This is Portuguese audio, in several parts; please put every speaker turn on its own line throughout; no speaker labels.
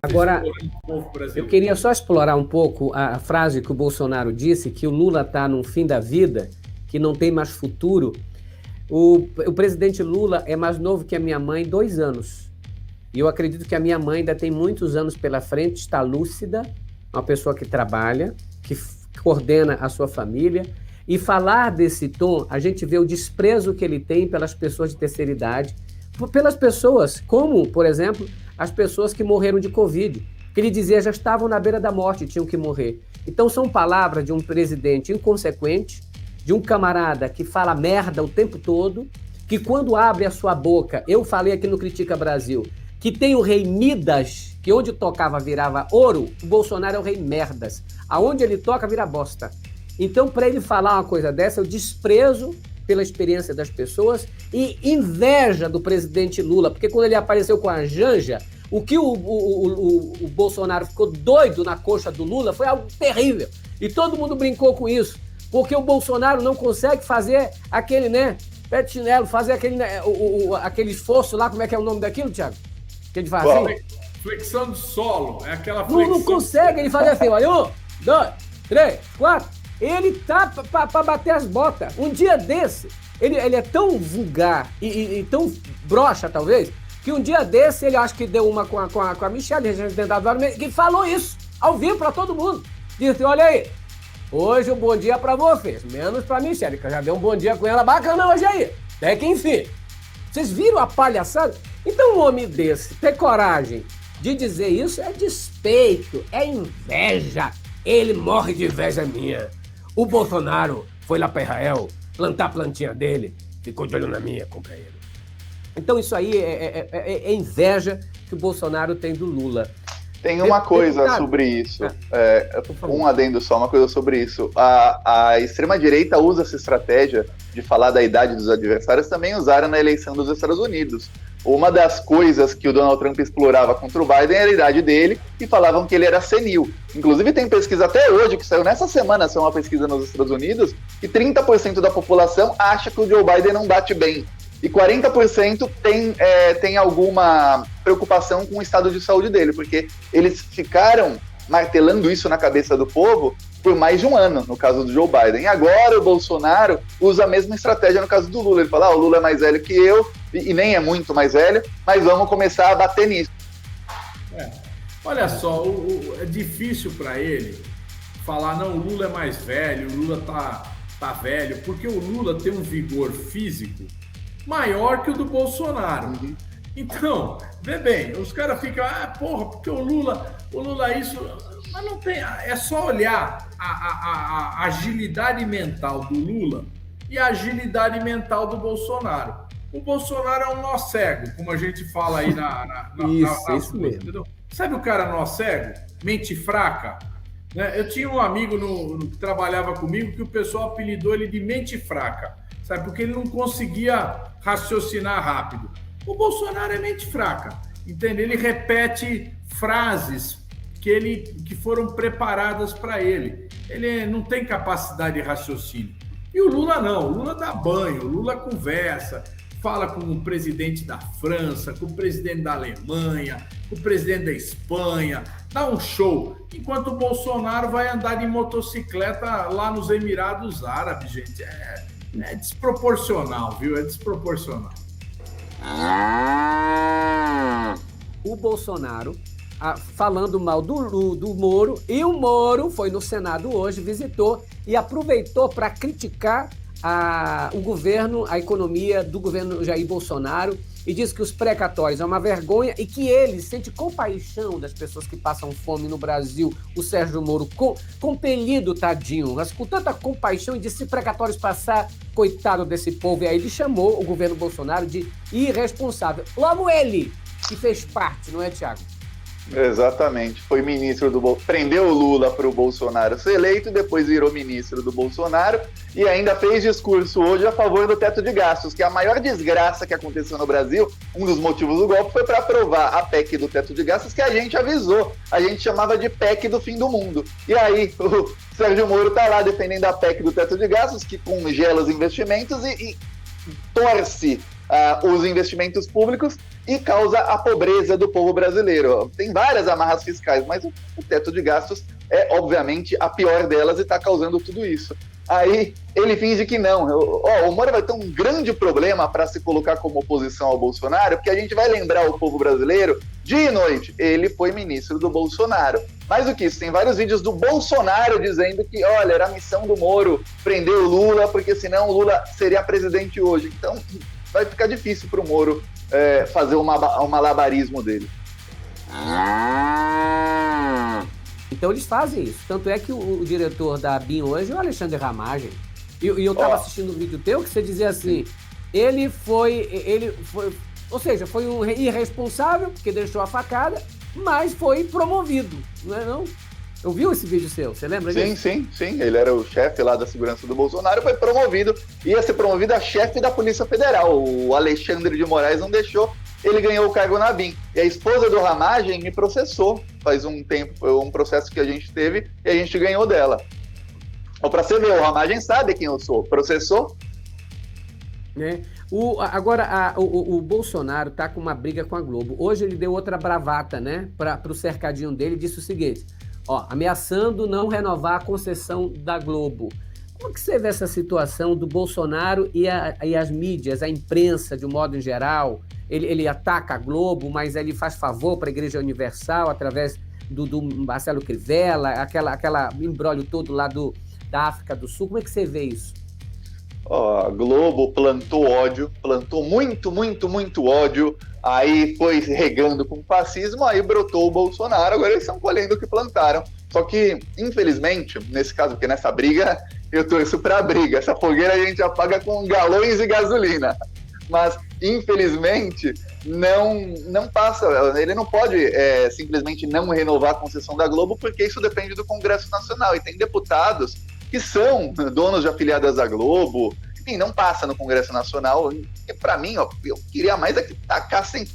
Agora,
explorando o povo
eu
brasileiro.
queria só explorar um pouco a frase que o Bolsonaro disse, que o Lula está no fim da vida, que não tem mais futuro. O presidente Lula é mais novo que a minha mãe, 2 anos. E eu acredito que a minha mãe ainda tem muitos anos pela frente, está lúcida, uma pessoa que trabalha, que coordena a sua família. E falar desse tom, a gente vê o desprezo que ele tem pelas pessoas de terceira idade, pelas pessoas, como, por exemplo, as pessoas que morreram de Covid, que ele dizia já estavam na beira da morte e tinham que morrer. Então são palavras de um presidente inconsequente, de um camarada que fala merda o tempo todo, que quando abre a sua boca, eu falei aqui no Critica Brasil, que tem o rei Midas, que onde tocava virava ouro, o Bolsonaro é o rei merdas. Aonde ele toca vira bosta. Então, para ele falar uma coisa dessa, eu desprezo pela experiência das pessoas e inveja do presidente Lula, porque quando ele apareceu com a Janja, o que o Bolsonaro ficou doido na coxa do Lula foi algo terrível. E todo mundo brincou com isso, porque o Bolsonaro não consegue fazer aquele, né, pé de chinelo, fazer aquele, né, aquele esforço lá, como é que é o nome daquilo, Thiago? Que ele faz assim?
Flexão do solo, é aquela flexão.
Não consegue ele fazer assim, olha, 1, 2, 3, 4. Ele tá pra bater as botas. Um dia desse, ele é tão vulgar e tão broxa, talvez, que um dia desse ele acho que deu uma com a Michelle, que falou isso, ao vivo pra todo mundo. Disse, olha aí, hoje um bom dia pra vocês, menos pra Michelle, que eu já dei um bom dia com ela bacana hoje aí. Até que enfim. Vocês viram a palhaçada? Então um homem desse ter coragem de dizer isso é despeito, é inveja. Ele morre de inveja minha. O Bolsonaro foi lá para Israel plantar a plantinha dele, ficou de olho na minha, companheiro. Então isso aí é inveja que o Bolsonaro tem do Lula.
Tem uma coisa sobre isso, um adendo só, uma coisa sobre isso. A extrema-direita usa essa estratégia de falar da idade dos adversários, também usaram na eleição dos Estados Unidos. Uma das coisas que o Donald Trump explorava contra o Biden era a idade dele e falavam que ele era senil. Inclusive tem pesquisa até hoje, que saiu nessa semana, saiu uma pesquisa nos Estados Unidos, e 30% da população acha que o Joe Biden não bate bem. E 40% tem alguma preocupação com o estado de saúde dele, porque eles ficaram martelando isso na cabeça do povo por mais de um ano, no caso do Joe Biden. E agora o Bolsonaro usa a mesma estratégia no caso do Lula. Ele fala, o Lula é mais velho que eu, e nem é muito mais velho, mas vamos começar a bater nisso.
Olha só, é difícil para ele falar, não, o Lula é mais velho, o Lula tá velho, porque o Lula tem um vigor físico maior que o do Bolsonaro. Uhum. Então, vê bem, os caras ficam, porque o Lula isso... Mas não tem... É só olhar a agilidade mental do Lula e a agilidade mental do Bolsonaro. O Bolsonaro é um nó cego, como a gente fala aí
isso mesmo.
Entendeu? Sabe o cara nó cego? Mente fraca? Né? Eu tinha um amigo que trabalhava comigo que o pessoal apelidou ele de mente fraca. Sabe? Porque ele não conseguia raciocinar rápido. O Bolsonaro é mente fraca, entende? Ele repete frases que foram preparadas para ele. Ele não tem capacidade de raciocínio. E o Lula não, o Lula dá banho, o Lula conversa, fala com o presidente da França, com o presidente da Alemanha, com o presidente da Espanha, dá um show. Enquanto o Bolsonaro vai andar de motocicleta lá nos Emirados Árabes, gente. É desproporcional, viu? É desproporcional.
O Bolsonaro falando mal do Moro, e o Moro foi no Senado hoje, visitou e aproveitou para criticar o governo, a economia do governo Jair Bolsonaro, e diz que os precatórios é uma vergonha e que ele sente compaixão das pessoas que passam fome no Brasil. O Sérgio Moro, compelido, tadinho, mas com tanta compaixão, e disse, se precatórios passar, coitado desse povo. E aí ele chamou o governo Bolsonaro de irresponsável. Logo ele, que fez parte, não é, Thiago?
Exatamente, foi ministro prendeu o Lula para o Bolsonaro ser eleito, depois virou ministro do Bolsonaro e ainda fez discurso hoje a favor do teto de gastos, que é a maior desgraça que aconteceu no Brasil. Um dos motivos do golpe foi para aprovar a PEC do teto de gastos, que a gente avisou, a gente chamava de PEC do fim do mundo. E aí o Sérgio Moro está lá defendendo a PEC do teto de gastos, que congela os investimentos e torce os investimentos públicos, e causa a pobreza do povo brasileiro. Tem várias amarras fiscais, mas o teto de gastos é, obviamente, a pior delas e está causando tudo isso. Aí ele finge que não. O Moro vai ter um grande problema para se colocar como oposição ao Bolsonaro, porque a gente vai lembrar o povo brasileiro, dia e noite, ele foi ministro do Bolsonaro. Mais do que isso, tem vários vídeos do Bolsonaro dizendo que, olha, era a missão do Moro prender o Lula, porque senão o Lula seria presidente hoje. Então vai ficar difícil para o Moro fazer um malabarismo dele.
Então eles fazem isso. Tanto é que o diretor da ABIN hoje é o Alexandre Ramagem. E eu estava assistindo um vídeo teu que você dizia assim, ele foi, ou seja, foi um irresponsável, porque deixou a facada, mas foi promovido, não é não? Eu vi esse vídeo seu, você lembra disso?
Sim. Ele era o chefe lá da segurança do Bolsonaro, foi promovido, ia ser promovido a chefe da Polícia Federal. O Alexandre de Moraes não deixou, ele ganhou o cargo na ABIN. E a esposa do Ramagem me processou faz um tempo, foi um processo que a gente teve e a gente ganhou dela. Para você ver, o Ramagem sabe quem eu sou, processou.
Agora, o Bolsonaro está com uma briga com a Globo. Hoje ele deu outra bravata, né, para o cercadinho dele, disse o seguinte, ameaçando não renovar a concessão da Globo. Como que você vê essa situação do Bolsonaro e as mídias, a imprensa, de um modo em geral? Ele ataca a Globo, mas ele faz favor para a Igreja Universal através do Marcelo Crivella, aquela imbróglio todo lá da África do Sul. Como é que você vê isso?
A Globo plantou ódio, plantou muito ódio, aí foi regando com fascismo, aí brotou o Bolsonaro, agora eles estão colhendo o que plantaram. Só que, infelizmente, nesse caso, porque nessa briga, eu torço para a briga, essa fogueira a gente apaga com galões de gasolina. Mas, infelizmente, não passa, ele não pode simplesmente não renovar a concessão da Globo, porque isso depende do Congresso Nacional, e tem deputados que são donos de afiliadas da Globo, enfim, não passa no Congresso Nacional, e para mim, eu queria mais que tacassem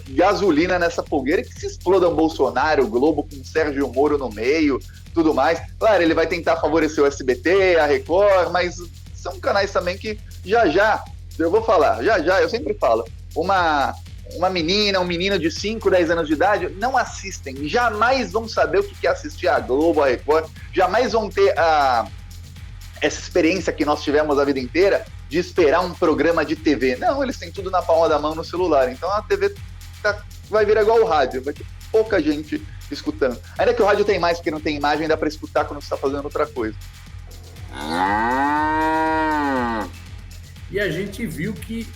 gasolina nessa fogueira, que se explodam Bolsonaro, o Globo com Sérgio Moro no meio, tudo mais. Claro, ele vai tentar favorecer o SBT, a Record, mas são canais também que já, eu vou falar, eu sempre falo, uma menina, um menino de 5, 10 anos de idade, não assistem, jamais vão saber o que é assistir a Globo, a Record, jamais vão ter essa experiência que nós tivemos a vida inteira de esperar um programa de TV. Não, eles têm tudo na palma da mão no celular, então a TV vai virar igual o rádio, vai ter pouca gente escutando. Ainda que o rádio tem mais, porque não tem imagem, dá para escutar quando você está fazendo outra coisa.
E a gente viu que,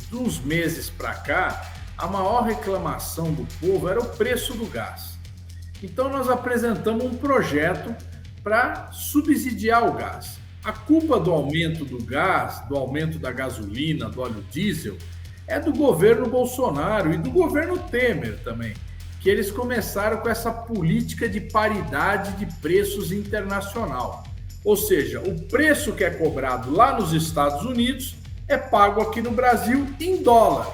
de uns meses para cá, a maior reclamação do povo era o preço do gás. Então nós apresentamos um projeto para subsidiar o gás. A culpa do aumento do gás, do aumento da gasolina, do óleo diesel, é do governo Bolsonaro e do governo Temer também, que eles começaram com essa política de paridade de preços internacional. Ou seja, o preço que é cobrado lá nos Estados Unidos é pago aqui no Brasil em dólar.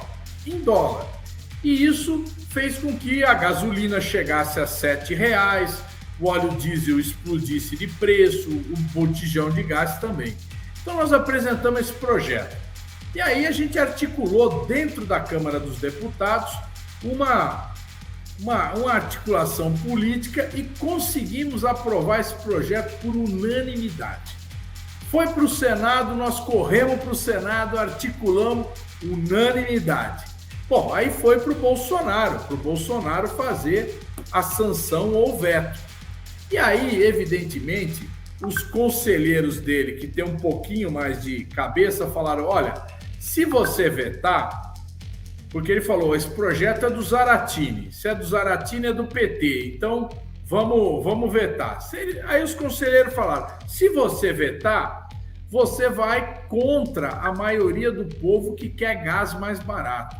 E isso fez com que a gasolina chegasse a R$7, o óleo diesel explodisse de preço, o botijão de gás também. Então nós apresentamos esse projeto. E aí a gente articulou dentro da Câmara dos Deputados uma articulação política e conseguimos aprovar esse projeto por unanimidade. Foi para o Senado, nós corremos para o Senado, articulamos unanimidade. Bom, aí foi para o Bolsonaro fazer a sanção ou veto. E aí, evidentemente, os conselheiros dele, que tem um pouquinho mais de cabeça, falaram, olha, se você vetar, porque ele falou, esse projeto é do Zaratini, se é do Zaratini é do PT, então vamos vetar. Aí os conselheiros falaram, se você vetar, você vai contra a maioria do povo que quer gás mais barato.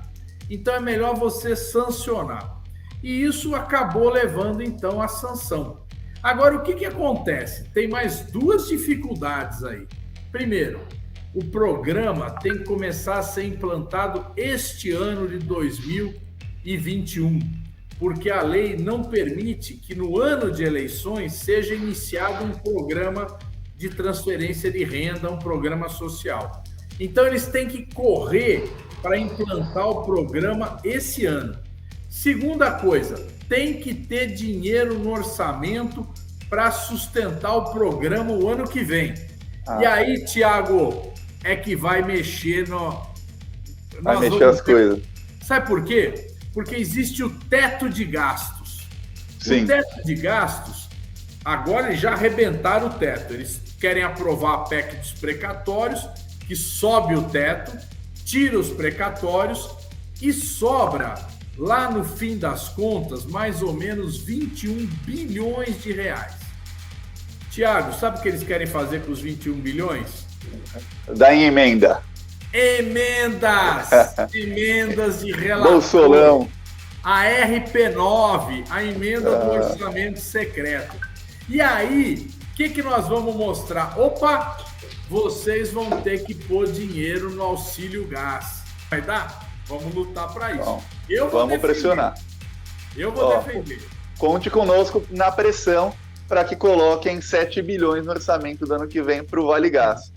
Então é melhor você sancionar. E isso acabou levando então à sanção. Agora, o que acontece? Tem mais duas dificuldades aí. Primeiro, o programa tem que começar a ser implantado este ano de 2021, porque a lei não permite que no ano de eleições seja iniciado um programa de transferência de renda, um programa social. Então, eles têm que correr para implantar o programa esse ano. Segunda coisa, tem que ter dinheiro no orçamento para sustentar o programa o ano que vem. E aí, Tiago, é que vai mexer
Vai mexer as coisas.
Sabe por quê? Porque existe o teto de gastos.
Sim.
O teto de gastos, agora eles já arrebentaram o teto. Eles querem aprovar a PEC dos precatórios, que sobe o teto, tira os precatórios e sobra, lá no fim das contas, mais ou menos 21 bilhões de reais. Tiago, sabe o que eles querem fazer com os 21 bilhões?
Dá em emenda.
Emendas! Emendas de relator.
Bolsolão.
A RP9, a emenda do orçamento secreto. E aí, o que nós vamos mostrar? Opa, vocês vão ter que pôr dinheiro no auxílio gás. Vai dar? Vamos lutar para isso.
Bom,
Vamos
pressionar.
Eu vou defender.
Conte conosco na pressão para que coloquem 7 bilhões no orçamento do ano que vem para o Vale Gás.